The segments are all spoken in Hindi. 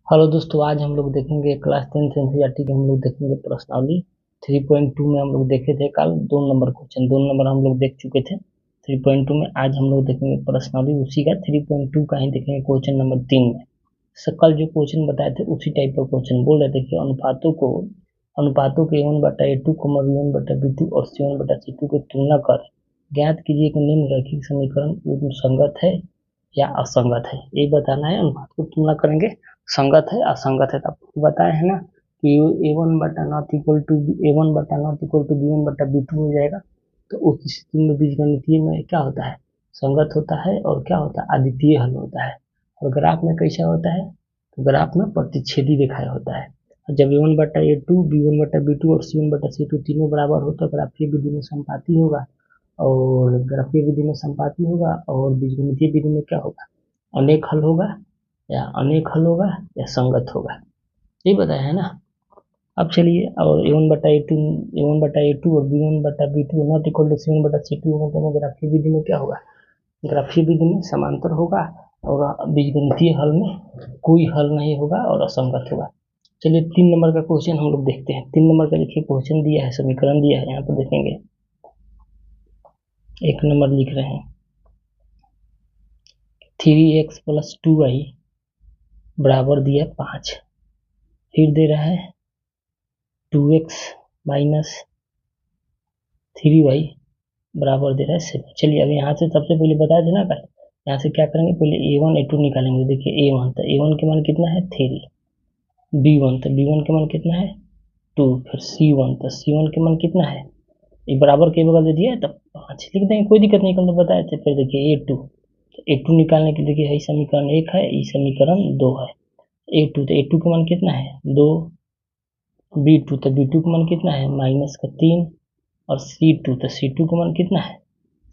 हेलो दोस्तों, आज हम लोग देखेंगे क्लास 10th एनसीईआरटी के हम लोग देखेंगे प्रश्नावली 3.2 में हम लोग देखे थे कल 2 नंबर क्वेश्चन। 2 नंबर हम लोग देख चुके थे 3.2 में। आज हम लोग देखेंगे प्रश्नावली उसी का 3.2 का ही देखेंगे क्वेश्चन नंबर 3 में। कल जो क्वेश्चन बताए थे उसी टाइप का क्वेश्चन बोल रहे थे कि अनुपातों के A1/A2, B1/B2 और C1/C2 की तुलना कर ज्ञात कीजिए कि निम्नलिखित समीकरण संगत है या असंगत है। यही बताना है। अनुपात को तुलना करेंगे, संगत है असंगत है। तो आपको बताया है ना कि A1/A1 B1/B2 हो जाएगा। तो उस स्थिति में बीजगणितीय में क्या होता है, संगत होता है। और क्या होता है, अद्वितीय हल होता है। और ग्राफ में कैसा होता है, तो ग्राफ में प्रतिच्छेदी रेखाएं होता है। जब A1/A2 B1/B2 और C1/C2 तीनों बराबर हो तो ग्राफीय विधि में संपाती होगा। और ग्राफीय विधि में संपाती होगा और बीजगणितीय विधि में क्या होगा, अनेक हल होगा या संगत होगा। ये बताया है ना। अब चलिए, और A1/A2 और B1/B2 not equal to C1/C2 मतलब ग्राफीय विधि में क्या होगा, ग्राफीय विधि में समांतर होगा और बीजगणितीय हल में कोई हल नहीं होगा और असंगत होगा। चलिए 3 नंबर का क्वेश्चन हम लोग देखते हैं। 3 नंबर का देखिए क्वेश्चन दिया है, समीकरण दिया है, यहाँ पर देखेंगे 1 नंबर लिख रहे हैं 3x + 2y बराबर दिया 5। फिर दे रहा है 2x - 3y बराबर दे रहा है 7। चलिए अब यहाँ से सबसे पहले बता देना कल, यहाँ से क्या करेंगे, पहले A1 A2 निकालेंगे। देखिए A1 तो A1 के मान कितना है 3, B1 तो B1 के मान कितना है 2, फिर C1 तो C1 के मान कितना है, ये बराबर के बगल दे दिया है तब 5 लिख देंगे, कोई दिक्कत नहीं, कल तो बताए थे। फिर देखिए A2 निकालने के देखिए यही समीकरण 1 है, ये समीकरण 2 है। A2 तो A2 का मान कितना है 2, B2 तो B2 का मान कितना है -3 और C2 तो C2 का मान कितना है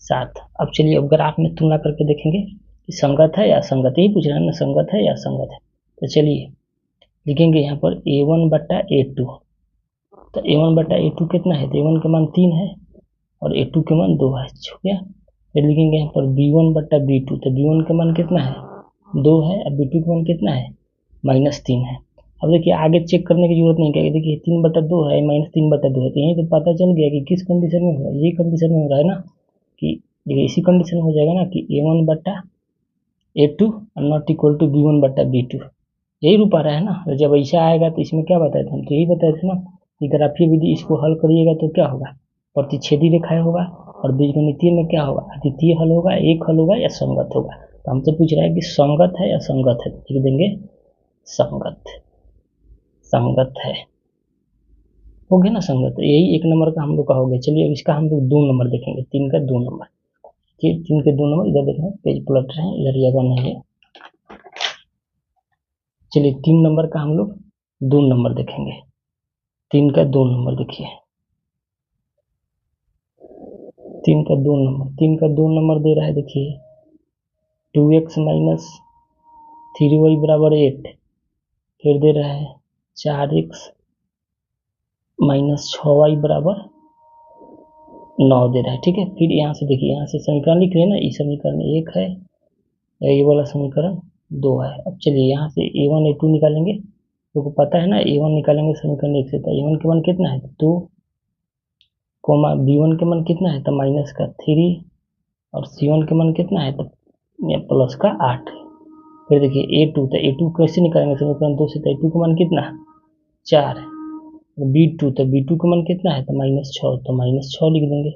7। अब चलिए अब ग्राफ में तुलना करके देखेंगे कि संगत है या असंगत, यही पूछ रहे हैं ना, संगत है या असंगत है। तो चलिए लिखेंगे यहाँ पर A1/A2। तो A1/A2 कितना है, तो A1 का मान 3 है और A2 के मान 2 है, हो गया। फिर लिखेंगे यहाँ पर B1/B2। तो B1 का मान कितना है 2 है और B2 का मान कितना है -3 है। अब देखिए आगे चेक करने की जरूरत नहीं है, देखिए 3/2 है -3/2 है, तो यहीं तो पता चल गया कि किस कंडीशन में हो रहा है, यही कंडीशन में हो रहा है ना, कि देखिए इसी कंडीशन में हो जाएगा ना कि A1/A2 not equal to B1/B2, यही रूप आ रहा है ना। तो जब ऐसा आएगा तो इसमें क्या बताए थे हम, तो यही बताए थे ना कि ग्राफीय विधि इसको हल करिएगा तो क्या होगा, प्रतिच्छेदी रेखाएं होगा। और बीजगणितीय में क्या होगा, अद्वितीय हल होगा, एक हल होगा या संगत होगा। तो हमसे पूछ रहा है कि संगत है या संगत है, लिख देंगे संगत है, हो गया ना संगत। यही 1 नंबर का हम लोग का हो गया। चलिए अब इसका हम लोग 2 नंबर देखेंगे, 3 का 2 नंबर। ठीक, 3 के 2 नंबर इधर देखें, पेज पलट रहे हैं, इधर जगह नहीं है। चलिए 3 नंबर का हम लोग 2 नंबर देखेंगे। 3 का 2 नंबर देखिए, 3 का 2 नंबर दे रहा है। देखिए 2x - 3y = 8। फिर दे रहा है 4x - 6y = 9 दे रहा है। ठीक है, फिर यहाँ से देखिए, यहाँ से समीकरण लिख रहे हैं ना, ये समीकरण 1 है, ये वाला समीकरण 2 है। अब चलिए यहाँ से A1 A2 निकालेंगे, तो पता है ना A1 निकालेंगे समीकरण 1 से, तो A1 के मान कितना है 2, B1 के मान कितना है तो -3 और C1 के मान कितना है तो +8। फिर देखिए A2, तो A2 कैसे निकालेंगे समीकरण 2 से, तो A2 का मान कितना है 4 है। B2 तो B2 का मान कितना है तो -6, तो -6 लिख देंगे।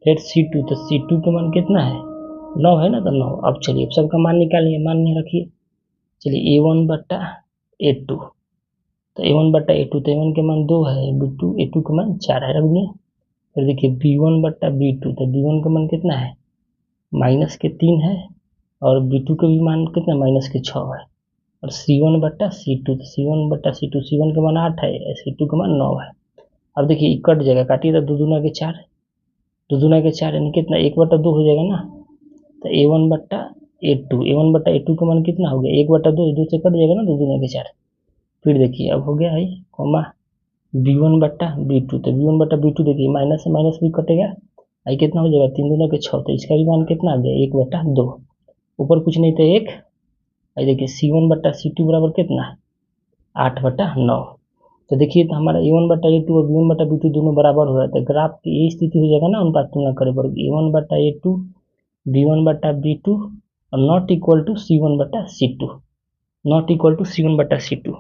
फिर C2 तो C2 का मान कितना है 9 है ना, तो 9। अब चलिए अब सबका मान निकालिए, मान नहीं रखिए। चलिए A1/A2, तो A1/A2 तो A1 के मान 2 है, A2 का मान 4 है, रख दिए। फिर देखिए B1/B2, तो B1 का मान कितना है -3 है और B2 का भी मान कितना -6 है। और C1/C2, तो C1/C2, C1 का मान 8 है, C2 का मान 9 है। अब देखिए कट जाएगा, काटिए तो 2 दूना के 4, 2 दूना के 4 यानी कितना 1/2 हो जाएगा ना। तो A1/A2 का मान कितना हो गया 1/2, 2 से कट जाएगा ना 2 दूना के 4। फिर देखिए अब हो गया है कॉमा B1/B2, तो B1/B2 देखिए माइनस से माइनस भी कटेगा, आई कितना हो जाएगा 3 दूना के 6, तो इसका भी मान कितना आ गया 1/2, ऊपर कुछ नहीं तो 1। आई देखिए C1/C2 बराबर कितना है 8/9। तो देखिए तो हमारा A1/A2 और B1/B2 दोनों बराबर हो जाता है। ग्राफ की यही स्थिति हो जाएगा ना अनुपात तुलना करे पर A1/A2 B1/B2 और not equal to C1/C2, not equal to C1/C2,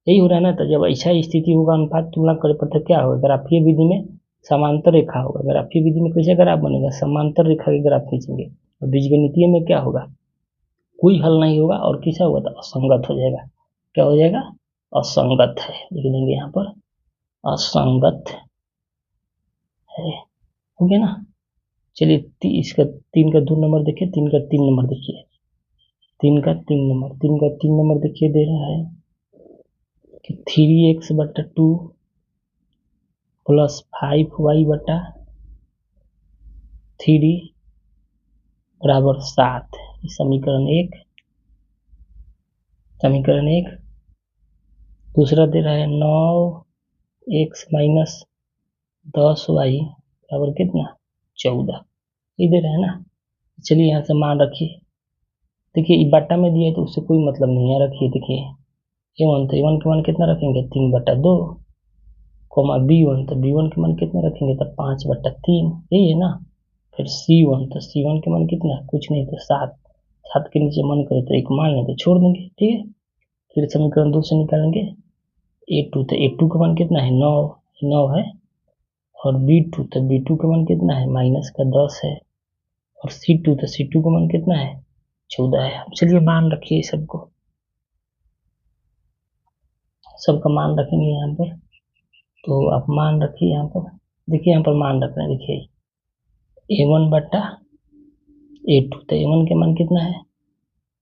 यही हो रहा है ना। तो जब ऐसा स्थिति होगा अनुपात तुलना करे पर तो क्या होगा, ग्राफीय विधि में समांतर रेखा होगा। ग्राफीय विधि में कैसे ग्राफ बनेगा, समांतर रेखा के ग्राफ खींचेंगे। और बीजगणितीय में क्या होगा, कोई हल नहीं होगा और कैसा होगा तो असंगत हो जाएगा। क्या हो जाएगा, असंगत है, लिख देंगे यहाँ पर असंगत है। हो गया ना। चलिए इसका 3 का 2 नंबर देखिए, 3 का 3 नंबर देखिए, 3 का 3 नंबर, 3 का 3 नंबर देखिए दे रहा है कि 3x/2 प्लस 5y/3 बराबर 7। समीकरण 1, समीकरण 1। दूसरा दे रहा है 9x माइनस 10y बराबर कितना, 14। ये दे रहा है ना। चलिए यहाँ से मान रखिए। देखिए बट्टा में दिया है तो उससे कोई मतलब नहीं है, रखिए। देखिए A1 तो A1 के मान कितना रखेंगे, 3/2, कोमा B1 तो B1 के मान कितना रखेंगे तो 5/3, यही है ना। फिर C1 तो C1 के मान कितना, कुछ नहीं तो 7। 7 के नीचे मन करे तो एक मान लें तो छोड़ देंगे, ठीक है। फिर समीकरण 2 से निकालेंगे A2 तो A2 का मान कितना है, 9 है। और B2 तो B2 का मान कितना है, -10 है। और C2 तो C2 का मान कितना है, 14 है। चलिए मान रखिए सबको, सबका मान रखेंगे यहाँ पर। तो आप मान रखिए यहाँ पर। देखिए यहाँ पर मान रख रहे हैं, देखिए A1/A2 तो A1 के मान कितना है,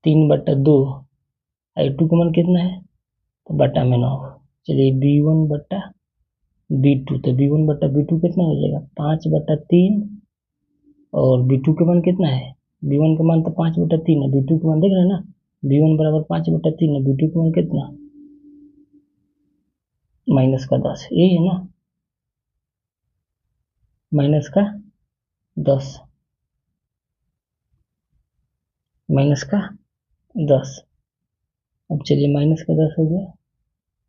3/2। A2 का मान कितना है तो बटा में 9। चलिए B1/B2 तो B1/B2 कितना हो जाएगा, 5/3। और B2 का मान कितना है, B1 का मान तो 5/3 है, B2 का मान देख रहे हैं ना, B1 बराबर 5/3 है, B2 का मान कितना, -10, यही है ना, -10, -10। अब चलिए -10 हो गया,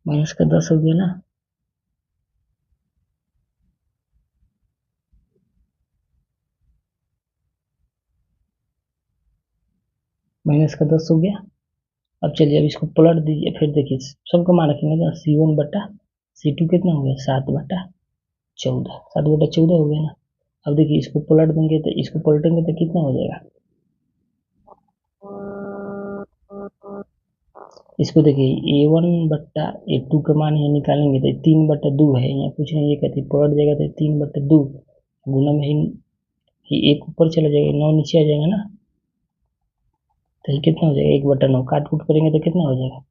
-10 हो गया ना। -10 हो गया। अब चलिए अब इसको पलट दीजिए। फिर देखिए सबको मान रखेंगे ना, C1/C2 कितना हो गया, 7/14, 7/14 हो गया ना। अब देखिए इसको पलट देंगे तो, इसको पलटेंगे तो कितना हो जाएगा, इसको देखिए A1/A2 का मान यहाँ निकालेंगे तो 3/2 है, यहाँ कुछ नहीं, ये कहते पलट जाएगा तो 3/2 गुना में ही एक ऊपर चला जाएगा, 9 नीचे आ जाएगा ना। तो ये कितना हो जाएगा, 1/9। काट कूट करेंगे तो कितना हो जाएगा,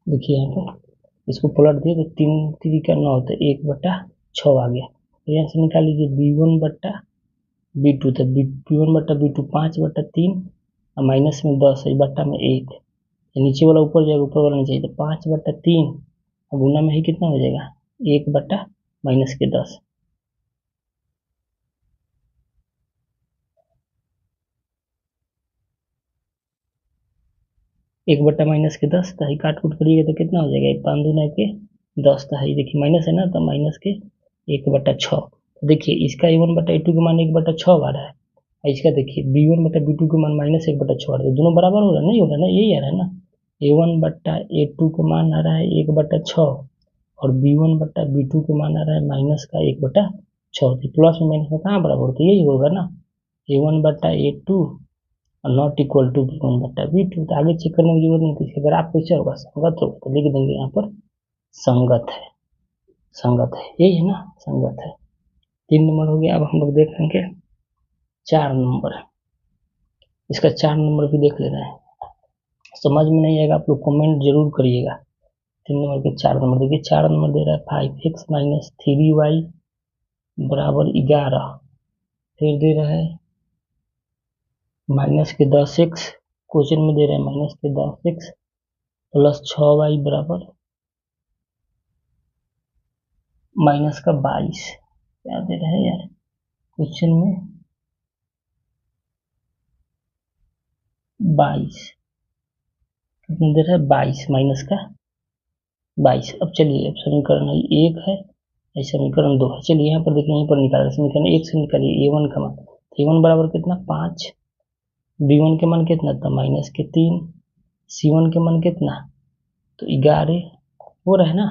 देखिए यहाँ पर इसको पलट दिए तो 3×3 = 9 तो 1/6 आ गया। तो यहाँ से निकाल लीजिए B1/B2 तो B1/B2 5/3 और माइनस में 10 है, बट्टा में 1। नीचे वाला ऊपर जाएगा, ऊपर वाला नीचे, तो 5/3 और गुना में ही कितना हो जाएगा, 1/-10। 1/-10 तो ही काट कूट करिएगा तो कितना हो जाएगा, 1×5 = 10 तो है, देखिए माइनस है ना, तो माइनस के 1/6। देखिए इसका A1/A2 का मान 1/6 आ रहा है, और इसका देखिए B1/B2 का मान -1/6 आ रहा है। दोनों बराबर हो रहा है, नहीं हो रहा है ना, यही आ रहा है ना। A1/A2 का मान आ रहा है 1/6 और B1/B2 का मान आ रहा है -1/6। प्लस में माइनस में कहाँ बराबर होता है, यही होगा ना। A1/A2 और नॉट इक्वल टू B1/B2। तो आगे चेक करने की जरूरत नहीं थी। अगर आप कैसे होगा, संगत होगा तो लिख देंगे यहाँ पर संगत है, संगत है, यही है ना, संगत है। 3 नंबर हो गया। अब हम लोग देख लेंगे 4 नंबर। इसका 4 नंबर भी देख लेना है। समझ में नहीं आएगा आप लोग कमेंट जरूर करिएगा। 3 नंबर के 4 नंबर देखिए। 4 नंबर दे रहा है 5x माइनस 3y बराबर 11। फिर दे रहा है -10x, क्वेश्चन में दे रहा है -10x प्लस 6y बराबर -22। क्या दे रहा है यार क्वेश्चन में, 22 कितना दे रहा है, 22 -22 22। अब चलिए, अब समीकरण 1 है, समीकरण 2 है। चलिए यहाँ पर देखिए, यहीं पर निकाल समीकरण 1 से निकालिए a1 का मान। a1 बराबर कितना 5, b1 के मान कितना था -3, c1 के मान कितना तो 11 हो रहा है ना।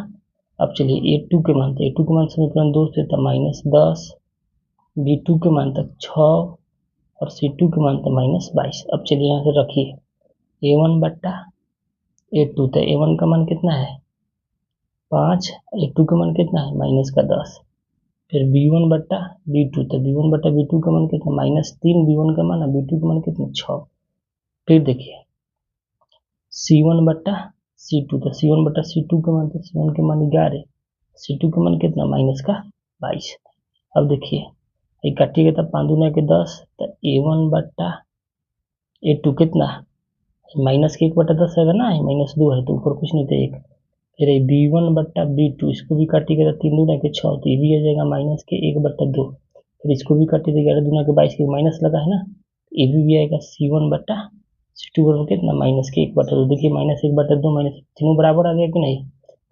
अब चलिए a2 के मान, तो a2 के मान समीकरण 2 से था -10, b2 के मान तक 6 और c2 के मान था -22। अब चलिए यहाँ से रखिए a1 बट्टा a2, तो a1 का मान कितना है 5, a2 का मान कितना है -10, फिर b1 बट्टा b2, तो b1 बट्टा b2 का मान कितना -3 b1 का मान, b2 का मान कितना 6। फिर देखिए c1 बट्टा c2, तो c1 बट्टा c2 का मान, तो c1 के मान 11, c2 का मान कितना -22। अब देखिए ये काटिएगा तब 5 दूना के 10, तो a1 बट्टा a2 कितना माइनस के 1 बट्टा 10 है ना, -2 है तो ऊपर कुछ नहीं था 1। फिर b1 बट्टा b2, इसको भी काटिएगा तो 3 दूना के 6, तो ये भी आ जाएगा माइनस के 1 बट्टा 2। फिर इसको भी काटिए 11 दूना के 22 के माइनस लगा है ना, ये भी आएगा c1 बट्टा c2 बराबर कितना माइनस के 1 बट्टा 2। देखिए -1 बट्टा 2 -1 तीनों बराबर आ गया कि नहीं।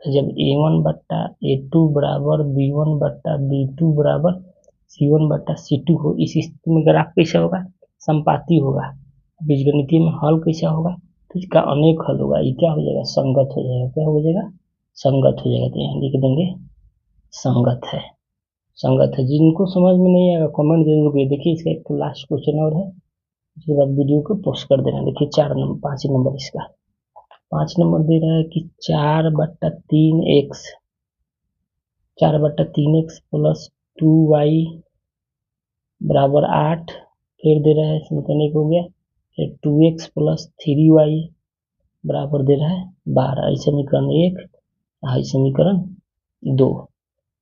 तो जब a1 बट्टा a2 बराबर b1 बट्टा b2 बराबर c1 बट्टा c2 हो, इस स्थिति में ग्राफ कैसा होगा संपाती होगा। बीजगणितीय में हल कैसा होगा, तो इसका अनेक हल होगा, ये क्या हो जाएगा संगत हो जाएगा। क्या हो जाएगा संगत हो जाएगा। तो यहाँ लिख देंगे संगत है, संगत है। जिनको समझ में नहीं आएगा कमेंट जरूर करिए। देखिए इसका एक तो लास्ट क्वेश्चन और है, उसके बाद वीडियो को पोस्ट कर देना। देखिए 5 नंबर इसका 5 नंबर दे रहा है कि 4/3x 4/3x प्लस 2y बराबर 8। फिर दे रहा है समीकरण 1 हो गया, फिर 2x प्लस 3y बराबर दे रहा है 12। समीकरण 1, समीकरण 2।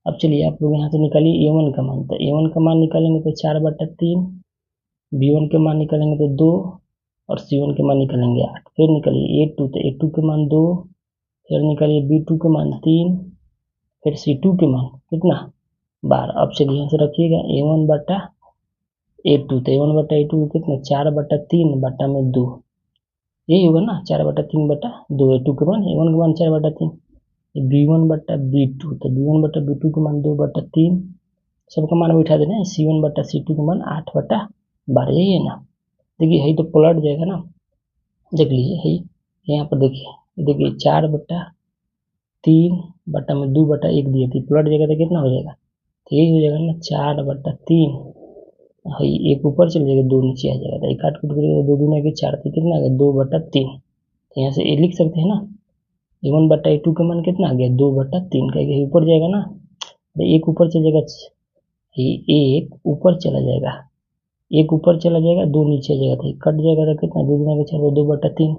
अब चलिए आप लोग यहाँ से निकालिए a1 का मान। तो a1 का मान निकालेंगे तो 4/3, b1 के मान निकालेंगे तो 2 और c1 के मान निकालेंगे 8। फिर निकालिए a2, तो a2 के मान 2, फिर निकालिए b2 के मान 3, फिर c2 के मान कितना 12। अब चलिए यहाँ से रखिएगा a1 बटा a2, तो a1 बटा a2 कितना 4/3 बटा में 2, यही होगा ना 4/3 बटा 2। a2 के मान a1 के मान 4/3, b1 बटा b2, तो b1 बटा b2 के मान 2/3, सबका मान बैठा देना है। c1 बटा c2 के मान 8/12, यही है ना। देखिए यही तो पलट जाएगा ना, देख लीजिए यही यहाँ पर देखिए 4/3 बटा में 2/1 दिए थे, पलट जाएगा तो कितना हो जाएगा, तो यही हो जाएगा ना 4/3, एक ऊपर चल जाएगा 2 नीचे आ जाएगा, तो एक काट कूट करेगा 2 दूना के 4, तो कितना आ गया 2/3। तो यहाँ से ये लिख सकते हैं ना a1 बटा a2 का मान कितना आ गया 2/3 का, ऊपर जाएगा ना, एक ऊपर चल जाएगा, एक ऊपर चला जाएगा, एक ऊपर चला जाएगा 2 नीचे आ जाएगा, तो कट जाएगा तो कितना 2 दूना के 4 2/3।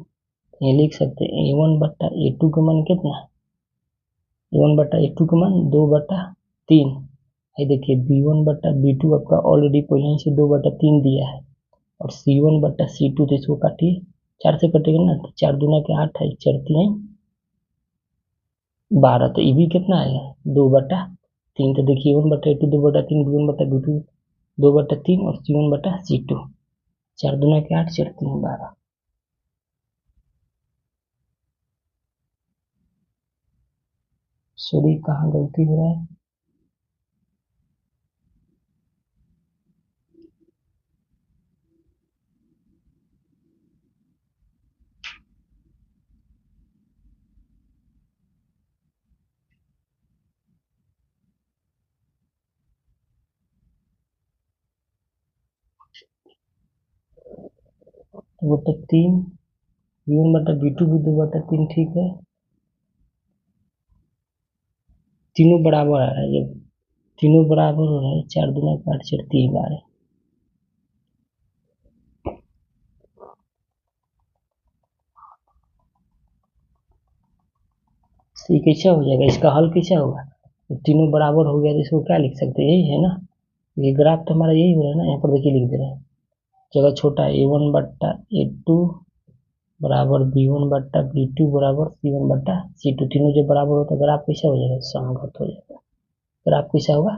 ये लिख सकते हैं a1 बटा a2 का मान कितना, a1 बटा a2 का मान 2/3। ये देखिए b1 बटा b2 आपका ऑलरेडी पहले ही से 2/3 दिया है, और c1 बटा c2, तो इसको काटिए 4 से कटेगा ना, तो 4 दूना के 8 है, 4 3 12, तो ये भी कितना आएगा 2/3। तो देखिए a1 बटा a2 2/3, b1 बटा b2 2/3 और c1 बटा c2, 4 दूना के 8, 4 3 12। सॉरी कहाँ गलती हो रहा है, तो 2/3, b1 बटा b2 भी 2/3, ठीक है, तीनों बराबर आ रहा है। जब तीनों बराबर हो रहा है 4 दूना 8, 4 3 12, तो ये कैसा हो जाएगा, इसका हल कैसा होगा, तो तीनों बराबर हो गया तो इसको क्या लिख सकते हैं, यही है ना, ये ग्राफ तो हमारा यही हो रहा है ना। यहाँ पर देखिए लिख दे रहे हैं जगह छोटा a1 बट्टा a2 बराबर b1 बट्टा b2 बराबर c1 बट्टा c2, तीनों जब बराबर होता है ग्राफ कैसा हो जाएगा संगत हो जाएगा, ग्राफ कैसा होगा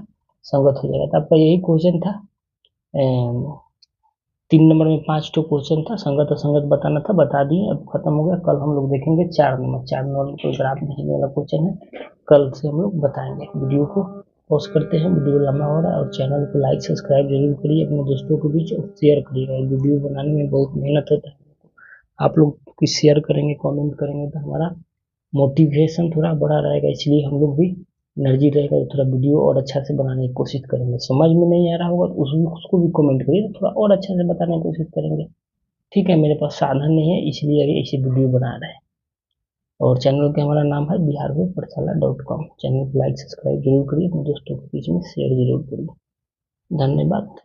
संगत हो जाएगा। तो आपका यही क्वेश्चन था 3 नंबर में 5 तो क्वेश्चन था, संगत असंगत बताना था, बता दिए, अब खत्म हो गया। कल हम लोग देखेंगे 4 नंबर कोई ग्राफ भेजने वाला क्वेश्चन है, कल से हम लोग बताएंगे। वीडियो को पॉज करते हैं, वीडियो लंबा हो रहा है, और चैनल को लाइक सब्सक्राइब जरूर करिए अपने दोस्तों के बीच, और शेयर करिएगा। वीडियो बनाने में बहुत मेहनत होता है, आप लोग कुछ शेयर करेंगे, कमेंट करेंगे तो हमारा मोटिवेशन थोड़ा बड़ा रहेगा, इसलिए हम लोग भी एनर्जी रहेगा तो थोड़ा वीडियो और अच्छा से बनाने की कोशिश करेंगे। समझ में नहीं आ रहा होगा तो उसको भी कमेंट करिए, तो थोड़ा और अच्छा से बताने की कोशिश करेंगे। ठीक है, मेरे पास साधन नहीं है, इसलिए अभी ऐसी वीडियो बना रहे हैं। और चैनल का हमारा नाम है biharwaypathshala.com। चैनल को लाइक सब्सक्राइब जरूर करिए, अपने दोस्तों के बीच में शेयर जरूर करिए। धन्यवाद।